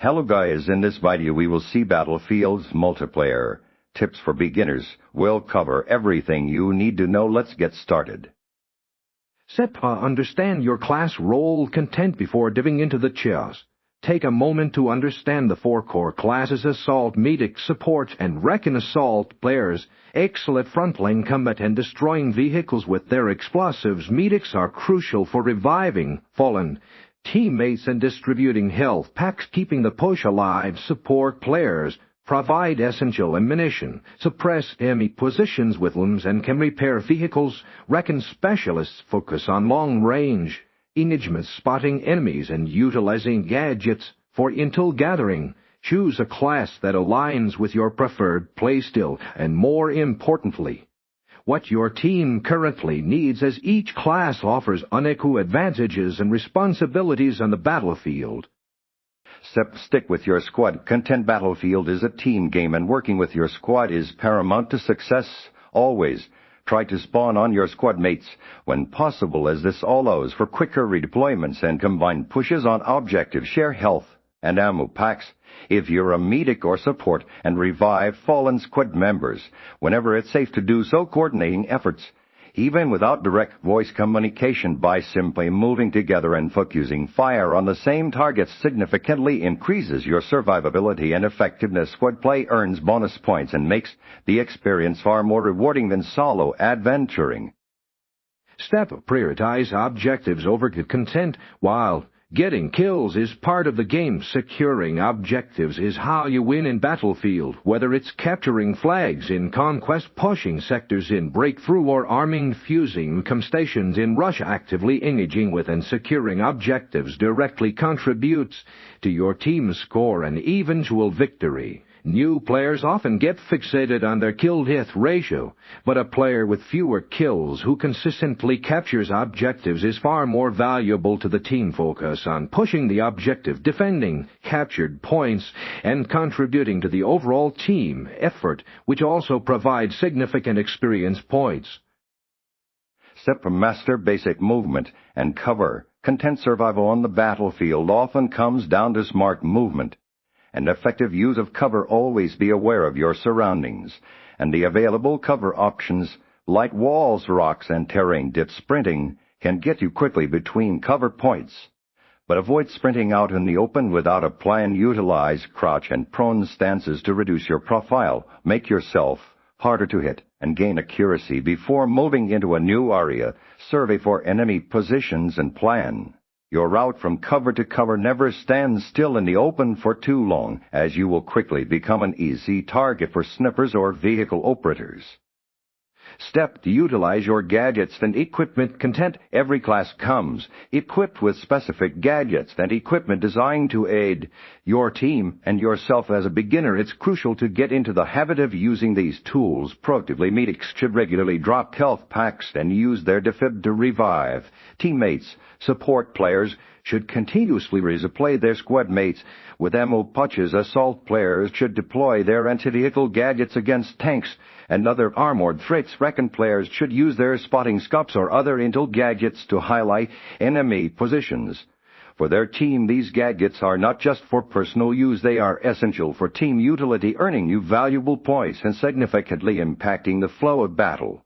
Hello guys, in this video we will see Battlefield's multiplayer. Tips for beginners. We'll cover everything you need to know. Let's get started. Understand your class role content before diving into the chaos. Take a moment to understand the four core classes: Assault, Medic, Support, and Recon. Assault players excel at frontline combat and destroying vehicles with their explosives. Medics are crucial for reviving fallen teammates and distributing health packs, keeping the push alive. Support players provide essential ammunition, suppress enemy positions with limbs, and can repair vehicles. Recon specialists focus on long-range engagement, spotting enemies and utilizing gadgets for intel gathering. Choose a class that aligns with your preferred playstyle and, more importantly, what your team currently needs, as each class offers unequal advantages and responsibilities on the battlefield. Stick with your squad. Content. Battlefield is a team game, and working with your squad is paramount to success. Always try to spawn on your squad mates when possible, as this allows for quicker redeployments and combined pushes on objectives. Share health and ammo packs if you're a medic or support, and revive fallen squad members whenever it's safe to do so. Coordinating efforts, even without direct voice communication, by simply moving together and focusing fire on the same targets, significantly increases your survivability and effectiveness. Squad play earns bonus points and makes the experience far more rewarding than solo adventuring. Prioritize objectives over content. While getting kills is part of the game, securing objectives is how you win in Battlefield. Whether it's capturing flags in Conquest, pushing sectors in Breakthrough, or arming fusing stations in Rush, actively engaging with and securing objectives directly contributes to your team's score and eventual victory. New players often get fixated on their kill-death ratio, but a player with fewer kills who consistently captures objectives is far more valuable to the team. Focus on pushing the objective, defending captured points, and contributing to the overall team effort, which also provides significant experience points. Master basic movement and cover. Content. Survival on the battlefield often comes down to smart movement and effective use of cover. Always be aware of your surroundings and the available cover options, like walls, rocks, and terrain. Sprinting can get you quickly between cover points, but avoid sprinting out in the open without a plan. Utilize crouch and prone stances to reduce your profile, make yourself harder to hit, and gain accuracy before moving into a new area. Survey for enemy positions and plan your route from cover to cover. Never stand still in the open for too long, as you will quickly become an easy target for snipers or vehicle operators. To utilize your gadgets and equipment. Content. Every class comes equipped with specific gadgets and equipment designed to aid your team and yourself. As a beginner, it's crucial to get into the habit of using these tools proactively. Medics should regularly drop health packs and use their defib to revive teammates. Support players should continuously resupply their squad mates with ammo pouches. Assault players should deploy their anti-vehicle gadgets against tanks and other armored threats. Recon players should use their spotting scopes or other intel gadgets to highlight enemy positions. For their team, these gadgets are not just for personal use, they are essential for team utility, earning you valuable points and significantly impacting the flow of battle.